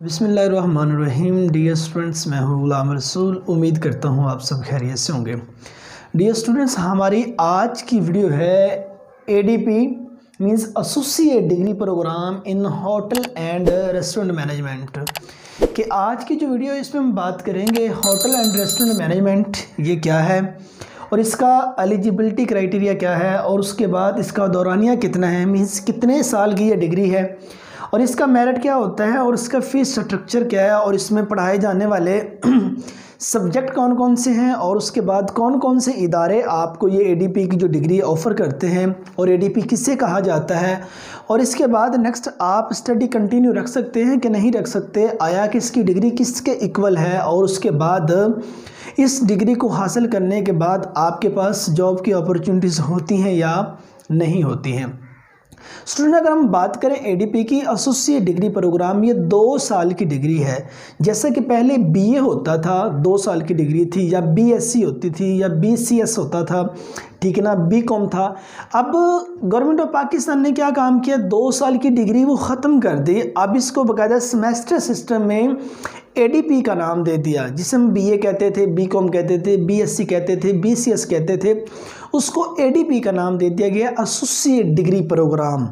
बिस्मिल्लाहिर्रहमानिर्रहीम। Dear students, मैं हूँ गुलाम रसूल। उम्मीद करता हूँ आप सब खैरियत से होंगे। डियर स्टूडेंट्स, हमारी आज की वीडियो है ADP means associate degree program in hotel and restaurant management कि आज की जो वीडियो है इसमें हम बात करेंगे होटल एंड रेस्टोरेंट मैनेजमेंट ये क्या है और इसका एलिजिबिलिटी क्राइटेरिया क्या है और उसके बाद इसका दौरानिया कितना है, मींस कितने साल की ये डिग्री है और इसका मेरिट क्या होता है और इसका फीस स्ट्रक्चर क्या है और इसमें पढ़ाए जाने वाले सब्जेक्ट कौन कौन से हैं और उसके बाद कौन कौन से इदारे आपको ये एडीपी की जो डिग्री ऑफ़र करते हैं और एडीपी किससे कहा जाता है और इसके बाद नेक्स्ट आप स्टडी कंटिन्यू रख सकते हैं कि नहीं रख सकते, आया कि इसकी डिग्री किसके इक्वल है और उसके बाद इस डिग्री को हासिल करने के बाद आपके पास जॉब की अपॉर्चुनिटीज़ होती हैं या नहीं होती हैं। स्टूडेंट, अगर हम बात करें एडीपी की एसोसिएट डिग्री प्रोग्राम, ये 2 साल की डिग्री है। जैसे कि पहले बीए होता था 2 साल की डिग्री थी, या बीएससी होती थी, या बीसीएस होता था, ठीक है ना, बीकॉम था। अब गवर्नमेंट ऑफ पाकिस्तान ने क्या काम किया, 2 साल की डिग्री वो ख़त्म कर दी। अब इसको बाकायदा सेमेस्टर सिस्टम में एडीपी का नाम दे दिया, जिसे हम बीए कहते थे, बीकॉम कहते थे, बीएससी कहते थे, बीसीएस कहते थे, उसको एडीपी का नाम दे दिया गया, एसोसिएट डिग्री प्रोग्राम।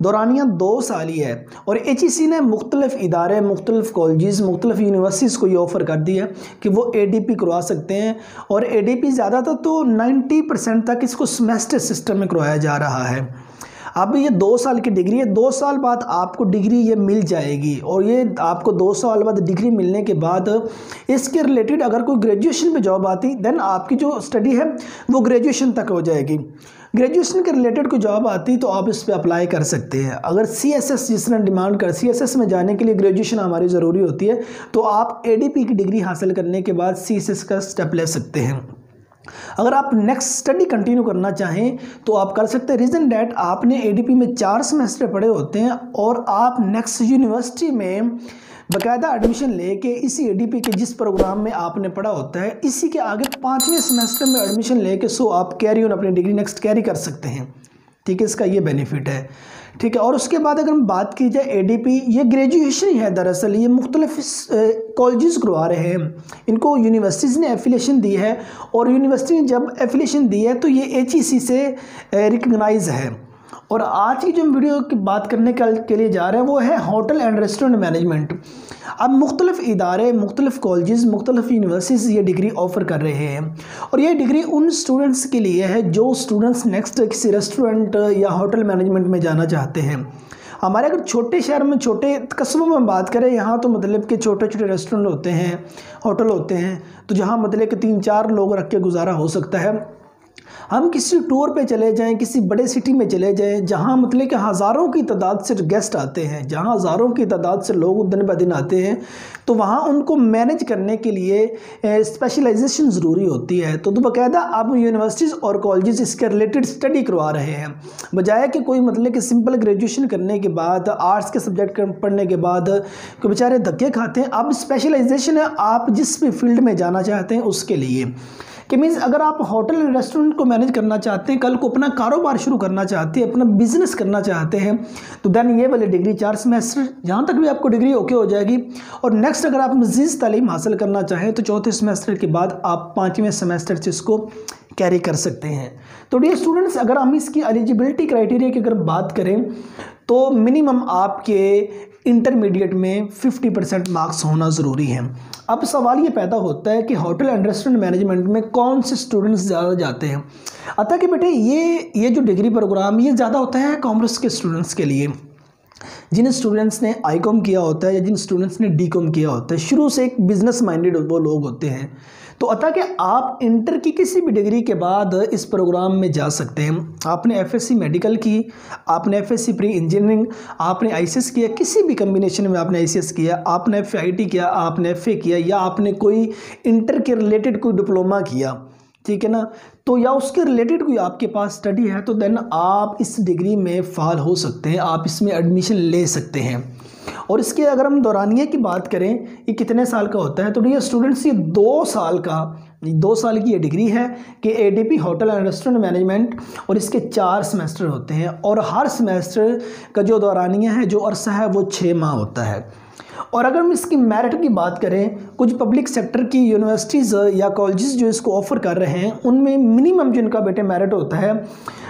दौरानिया 2 साल ही है और एचईसी ने मुख्तलिफ इदारे, मुख्तलिफ कॉलेजेस, मुख्तलिफ यूनिवर्सिटीज़ को ये ऑफ़र कर दिया कि वो एडीपी करवा सकते हैं और एडीपी ज़्यादातर तो 90% तक इसको सेमेस्टर सिस्टम में करवाया जा रहा है। अब ये 2 साल की डिग्री है, 2 साल बाद आपको डिग्री ये मिल जाएगी और ये आपको 2 साल बाद डिग्री मिलने के बाद इसके रिलेटेड अगर कोई ग्रेजुएशन पे जॉब आती देन आपकी जो स्टडी है वो ग्रेजुएशन तक हो जाएगी। ग्रेजुएशन के रिलेटेड कोई जॉब आती तो आप इस पर अप्लाई कर सकते हैं। अगर सीएसएस जिसने डिमांड कर, सीएसएस में जाने के लिए ग्रेजुएशन हमारी ज़रूरी होती है, तो आप एडीपी की डिग्री हासिल करने के बाद सीएसएस का स्टेप ले सकते हैं। अगर आप नेक्स्ट स्टडी कंटिन्यू करना चाहें तो आप कर सकते हैं। रीज़न डैट आपने एडीपी में 4 सेमेस्टर पढ़े होते हैं और आप नेक्स्ट यूनिवर्सिटी में बाकायदा एडमिशन लेके इसी एडीपी के जिस प्रोग्राम में आपने पढ़ा होता है इसी के आगे 5वें सेमेस्टर में एडमिशन लेके आप कैरी ऑन अपनी डिग्री नेक्स्ट कैरी कर सकते हैं। ठीक है, इसका ये बेनिफिट है। ठीक है, और उसके बाद अगर हम बात की जाए एडीपी, ये ग्रेजुएशन ही है। दरअसल ये मुख्तलिफ कॉलेजेस करवा रहे हैं, इनको यूनिवर्सिटीज़ ने एफिलिएशन दी है और यूनिवर्सिटी ने जब एफिलिएशन दी है तो ये एचईसी से रिकग्नाइज है। और आज की जो वीडियो की बात करने के लिए जा रहे हैं वो है होटल एंड रेस्टोरेंट मैनेजमेंट। अब मुख्तलिफ इदारे, मुख्तलिफ कॉलेजेस, मुख्तलिफ यूनिवर्सिटीज़ ये डिग्री ऑफ़र कर रहे हैं और ये डिग्री उन स्टूडेंट्स के लिए है जो स्टूडेंट्स नेक्स्ट किसी रेस्टोरेंट या होटल मैनेजमेंट में जाना चाहते हैं। हमारे अगर छोटे शहर में, छोटे कस्बों में बात करें, यहाँ तो मतलब कि छोटे छोटे रेस्टोरेंट होते हैं, होटल होते हैं, तो जहाँ मतलब कि 3-4 लोग रख के गुजारा हो सकता है। हम किसी टूर पे चले जाएं, किसी बड़े सिटी में चले जाएं जहां मतलब कि हज़ारों की तादाद से गेस्ट आते हैं, जहां हज़ारों की तादाद से लोग दिन ब दिन आते हैं, तो वहां उनको मैनेज करने के लिए स्पेशलाइजेशन ज़रूरी होती है। तो बाकायदा अब यूनिवर्सिटीज़ और कॉलेजेस इसके रिलेटेड स्टडी करवा रहे हैं, बजाय कि कोई मतलब कि सिंपल ग्रेजुएशन करने के बाद, आर्ट्स के सब्जेक्ट पढ़ने के बाद कोई बेचारे धक्के खाते हैं। अब स्पेशलाइजेशन है आप जिस भी फील्ड में जाना चाहते हैं उसके लिए, कि मीन्स अगर आप होटल एंड रेस्टोरेंट को मैनेज करना चाहते हैं, कल को अपना कारोबार शुरू करना चाहते हैं, अपना बिजनेस करना चाहते हैं, तो देन ये वाली डिग्री 4 सेमेस्टर जहाँ तक भी आपको डिग्री ओके हो जाएगी। और नेक्स्ट अगर आप मज़ीद तालीम हासिल करना चाहें तो 4थे सेमेस्टर के बाद आप 5वें सेमेस्टर से इसको कैरी कर सकते हैं। तो डियर स्टूडेंट्स, अगर हम इसकी एलिजिबिलिटी क्राइटेरिया की अगर बात करें तो मिनिमम आपके इंटरमीडिएट में 50% मार्क्स होना ज़रूरी है। अब सवाल ये पैदा होता है कि होटल एंड रेस्टोरेंट मैनेजमेंट में कौन से स्टूडेंट्स ज़्यादा जाते हैं। अतः कि बेटे ये जो डिग्री प्रोग्राम ये ज़्यादा होता है कॉमर्स के स्टूडेंट्स के लिए, जिन स्टूडेंट्स ने आईकॉम किया होता है या जिन स्टूडेंट्स ने डीकॉम किया होता है, शुरू से एक बिजनेस माइंडेड वो लोग होते हैं। तो अतः कि आप इंटर की किसी भी डिग्री के बाद इस प्रोग्राम में जा सकते हैं। आपने एफएससी मेडिकल की, आपने एफएससी प्री इंजीनियरिंग, आपने आईसीएस किया, किसी भी कम्बिनेशन में आपने आईसीएस किया, आपने एफआईटी किया, आपने एफए किया, या आपने कोई इंटर के रिलेटेड कोई डिप्लोमा किया, ठीक है ना, तो या उसके रिलेटेड कोई आपके पास स्टडी है, तो देन आप इस डिग्री में फ़ाल हो सकते हैं, आप इसमें एडमिशन ले सकते हैं। और इसके अगर हम दौरानिए की बात करें, ये कितने साल का होता है, तो ये स्टूडेंट्स ये 2 साल की ये डिग्री है कि ADP hotel and restaurant management, और इसके 4 सेमेस्टर होते हैं और हर सेमेस्टर का जो दौरानिया है, जो अरसा है वो 6 माह होता है। और अगर हम इसकी मेरिट की बात करें, कुछ पब्लिक सेक्टर की यूनिवर्सिटीज़ या कॉलेजेस जो इसको ऑफ़र कर रहे हैं, उनमें मिनिमम जो इनका बेटे मेरिट होता है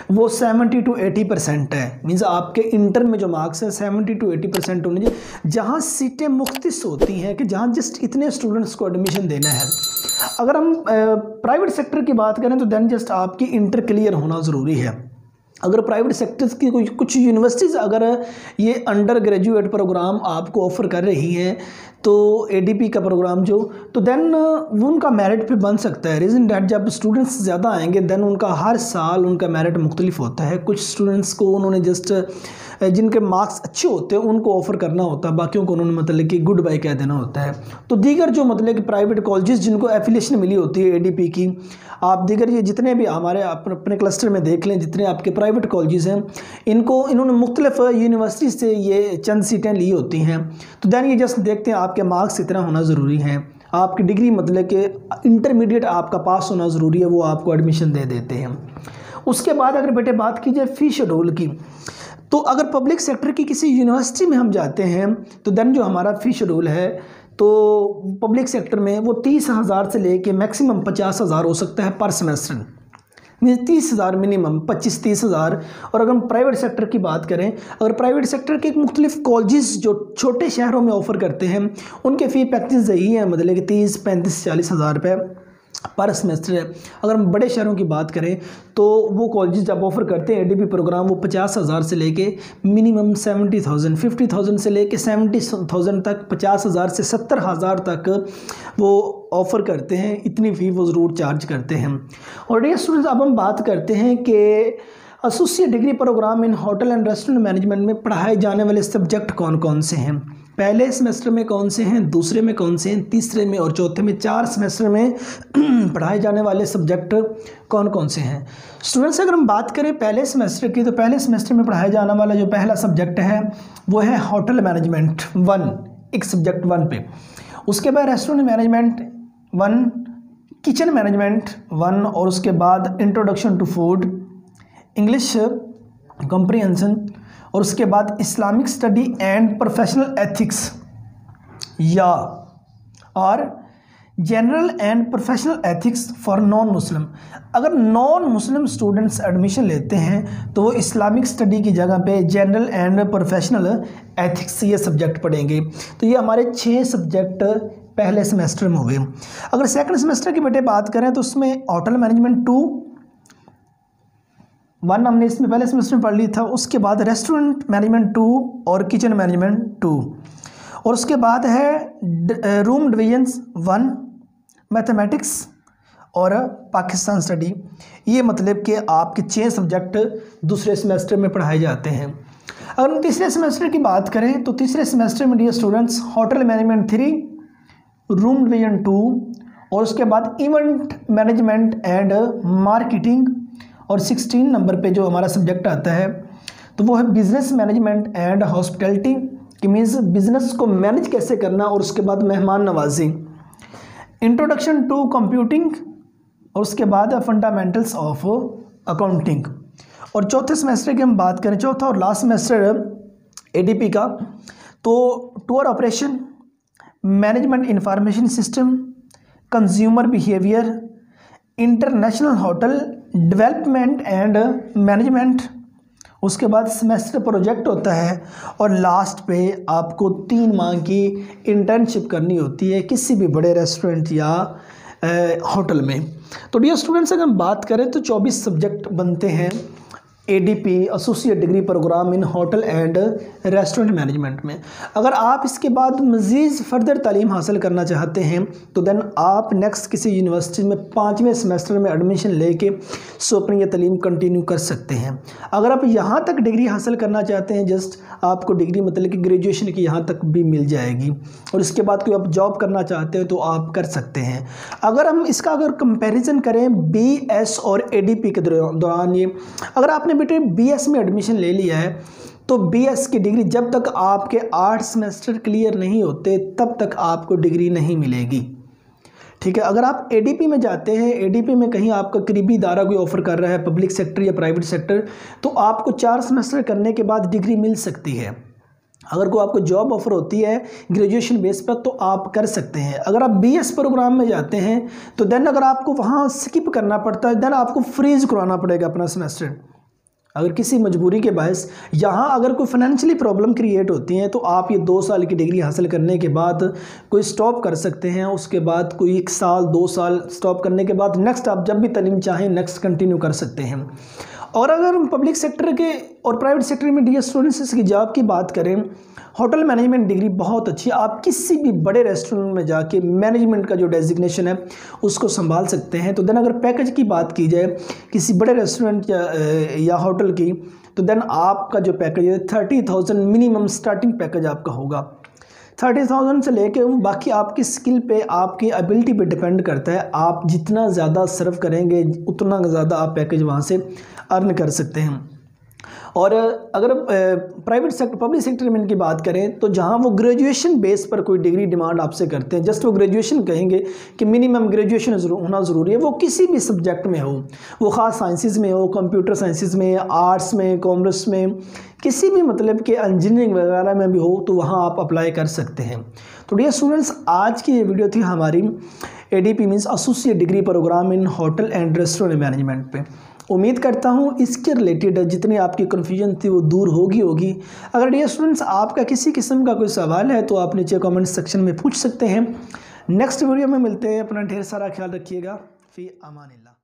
वो 70 to 80% है। मीन्स आपके इंटर में जो मार्क्स हैं 70 to 80% होने चाहिए। जहाँ सीटें मुख्तस होती हैं कि जहाँ जस्ट इतने स्टूडेंट्स को एडमिशन देना है। अगर हम प्राइवेट सेक्टर की बात करें तो देन जस्ट आपकी इंटर क्लियर होना ज़रूरी है। अगर प्राइवेट सेक्टर्स की कुछ यूनिवर्सिटीज़ अगर ये अंडर ग्रेजुएट प्रोग्राम आपको ऑफ़र कर रही हैं, तो एडीपी का प्रोग्राम जो, तो देन वो उनका मेरिट पे बन सकता है। रीज़न डैट जब स्टूडेंट्स ज़्यादा आएंगे देन उनका हर साल उनका मेरिट मुख्तलिफ होता है। कुछ स्टूडेंट्स को उन्होंने जस्ट जिनके मार्क्स अच्छे होते हैं उनको ऑफ़र करना होता है, बाकियों को उन्होंने मतलब कि गुड बाय कह देना होता है। तो दीगर जो मतलब कि प्राइवेट कॉलेजेस जिनको एफिलिएशन मिली होती है एडीपी की, आप दीगर ये जितने भी हमारे अपने क्लस्टर में देख लें, जितने आपके प्राइवेट कॉलेजेस हैं, इन्होंने मुख्तलिफ यूनिवर्सिटी से ये चंद सीटें ली होती हैं। तो दैन ये जस्ट देखते हैं आपके मार्क्स इतना होना ज़रूरी है, आपकी डिग्री मतलब कि इंटरमीडिएट आपका पास होना ज़रूरी है, वो आपको एडमिशन दे देते हैं। उसके बाद अगर बेटे बात की जाए फ़ी शेड्यूल की, तो अगर पब्लिक सेक्टर की किसी यूनिवर्सिटी में हम जाते हैं तो देन जो हमारा फ़ी शेड्यूल है तो पब्लिक सेक्टर में वो 30,000 से लेके मैक्सिमम 50,000 हो सकता है पर सेमेस्टर। Means 30,000 minimum, 25-30,000। और अगर हम प्राइवेट सेक्टर की बात करें, अगर प्राइवेट सेक्टर के मुख्तलिफ कॉलेजेस जो छोटे शहरों में ऑफ़र करते हैं उनके फ़ी पैकेज यही है, मतलब कि 30, 35, 40,000 रुपये पर सेमेस्टर है। अगर हम बड़े शहरों की बात करें तो वो कॉलेजेस जब ऑफ़र करते हैं एडीपी प्रोग्राम, वो 50,000 से लेके मिनिमम 70,000, 50,000 से लेके 70,000 तक, 50,000 से 70,000 तक वो ऑफ़र करते हैं। इतनी फ़ी वो ज़रूर चार्ज करते हैं। और डियर स्टूडेंट्स, अब हम बात करते हैं कि associate degree program in hotel and restaurant management में पढ़ाए जाने वाले सब्जेक्ट कौन कौन से हैं। पहले सेमेस्टर में कौन से हैं, दूसरे में कौन से हैं, तीसरे में और चौथे में, 4 सेमेस्टर में पढ़ाए जाने वाले सब्जेक्ट कौन कौन से हैं। स्टूडेंट्स, अगर हम बात करें पहले सेमेस्टर की, तो पहले सेमेस्टर में पढ़ाया जाने वाला जो पहला सब्जेक्ट है वो है होटल मैनेजमेंट 1, एक सब्जेक्ट 1 पे। उसके बाद रेस्टोरेंट मैनेजमेंट 1, किचन मैनेजमेंट 1, और उसके बाद introduction to food, English comprehension, और उसके बाद Islamic study and professional ethics या और general and professional ethics for non Muslim. अगर नॉन मुस्लिम स्टूडेंट्स एडमिशन लेते हैं तो वो इस्लामिक स्टडी की जगह पे जनरल एंड प्रोफेशनल एथिक्स ये सब्जेक्ट पढ़ेंगे। तो ये हमारे 6 सब्जेक्ट पहले सेमेस्टर में हो गए। अगर सेकंड सेमेस्टर की बेटे बात करें तो उसमें होटल मैनेजमेंट 1 हमने इसमें पहले सेमेस्टर में पढ़ ली था। उसके बाद रेस्टोरेंट मैनेजमेंट 2 और किचन मैनेजमेंट 2, और उसके बाद है रूम डिविजन्स 1, मैथमेटिक्स और पाकिस्तान स्टडी। ये मतलब कि आपके 6 सब्जेक्ट दूसरे सेमेस्टर में पढ़ाए जाते हैं। अगर हम तीसरे सेमेस्टर की बात करें तो तीसरे सेमेस्टर में dear students hotel management 3, room division 2, और उसके बाद इवेंट मैनेजमेंट एंड मार्केटिंग, और 16 नंबर पे जो हमारा सब्जेक्ट आता है तो वो है बिजनेस मैनेजमेंट एंड हॉस्पिटैलिटी, कि मीन्स बिजनेस को मैनेज कैसे करना, और उसके बाद मेहमान नवाजी, इंट्रोडक्शन टू कंप्यूटिंग, और उसके बाद फंडामेंटल्स ऑफ अकाउंटिंग। और चौथे सेमेस्टर की हम बात करें, चौथा और लास्ट सेमेस्टर एडीपी का, तो tour operation, management information system, consumer behaviour, international hotel development and management, उसके बाद सेमेस्टर प्रोजेक्ट होता है, और लास्ट पे आपको 3 माह की इंटर्नशिप करनी होती है किसी भी बड़े रेस्टोरेंट या होटल में। तो डियर स्टूडेंट्स, अगर हम बात करें तो 24 सब्जेक्ट बनते हैं ADP associate degree program in hotel and restaurant management में। अगर आप इसके बाद मज़ीद फर्दर तालीम हासिल करना चाहते हैं तो देन आप नेक्स्ट किसी यूनिवर्सिटी में 5वें सेमेस्टर में एडमिशन लेके सो अपनी ये तालीम कंटिन्यू कर सकते हैं। अगर आप यहाँ तक डिग्री हासिल करना चाहते हैं, जस्ट आपको डिग्री मतलब कि ग्रेजुएशन की यहाँ तक भी मिल जाएगी, और इसके बाद कोई आप जॉब करना चाहते हैं तो आप कर सकते हैं। अगर हम इसका कंपेरिजन करें BS और ADP के दौरान, ये अगर आपने बेटे BS में एडमिशन ले लिया है तो BS की डिग्री जब तक आपके 8 सेमेस्टर क्लियर नहीं होते तब तक आपको डिग्री नहीं मिलेगी। ठीक है, अगर आप ADP में जाते हैं, ADP में कहीं आपका करीबी इदारा कोई ऑफ़र कर रहा है, पब्लिक सेक्टर या प्राइवेट सेक्टर, तो आपको 4 सेमेस्टर करने के बाद डिग्री मिल सकती है। अगर कोई आपको जॉब ऑफर होती है ग्रेजुएशन बेस पर तो आप कर सकते हैं। अगर आप बीएस प्रोग्राम में जाते हैं तो देन अगर आपको वहाँ स्किप करना पड़ता है देन आपको फ्रीज करवाना पड़ेगा अपना सेमेस्टर। अगर किसी मजबूरी के बायस यहाँ अगर कोई फाइनेंशियली प्रॉब्लम क्रिएट होती है तो आप ये 2 साल की डिग्री हासिल करने के बाद कोई स्टॉप कर सकते हैं। उसके बाद कोई 1 साल 2 साल स्टॉप करने के बाद नेक्स्ट आप जब भी तालीम चाहें नेक्स्ट कंटिन्यू कर सकते हैं। और अगर हम पब्लिक सेक्टर के और प्राइवेट सेक्टर में डियर स्टूडेंट्स की जॉब की बात करें, होटल मैनेजमेंट डिग्री बहुत अच्छी है। आप किसी भी बड़े रेस्टोरेंट में जाके मैनेजमेंट का जो डेजिग्नेशन है उसको संभाल सकते हैं। तो देन अगर पैकेज की बात की जाए किसी बड़े रेस्टोरेंट या होटल की तो देन आपका जो पैकेज है 30,000 मिनिमम स्टार्टिंग पैकेज आपका होगा। 30,000 से लेके बाकी आपकी स्किल पे आपकी एबिलिटी पे डिपेंड करता है। आप जितना ज़्यादा सर्व करेंगे उतना ज़्यादा आप पैकेज वहाँ से अर्न कर सकते हैं। और अगर प्राइवेट सेक्टर पब्लिक सेक्टर में इनकी बात करें तो जहाँ वो ग्रेजुएशन बेस पर कोई डिग्री डिमांड आपसे करते हैं, जस्ट वो ग्रेजुएशन कहेंगे कि मिनिमम ग्रेजुएशन होना ज़रूरी है, वो किसी भी सब्जेक्ट में हो, वो ख़ास साइंसेज में हो, कंप्यूटर साइंसेज में, आर्ट्स में, कॉमर्स में, किसी भी मतलब के इंजीनियरिंग वगैरह में भी हो तो वहाँ आप अप्लाई कर सकते हैं। तो डियर स्टूडेंट्स आज की ये वीडियो थी हमारी ADP means associate degree program in hotel and restaurant management पे। उम्मीद करता हूँ इसके रिलेटेड जितनी आपकी कन्फ्यूजन थी वो दूर होगी। अगर डियर स्टूडेंट्स आपका किसी किस्म का कोई सवाल है तो आप नीचे कमेंट सेक्शन में पूछ सकते हैं। नेक्स्ट वीडियो में मिलते हैं। अपना ढेर सारा ख्याल रखिएगा। फी अमानिल्लाह।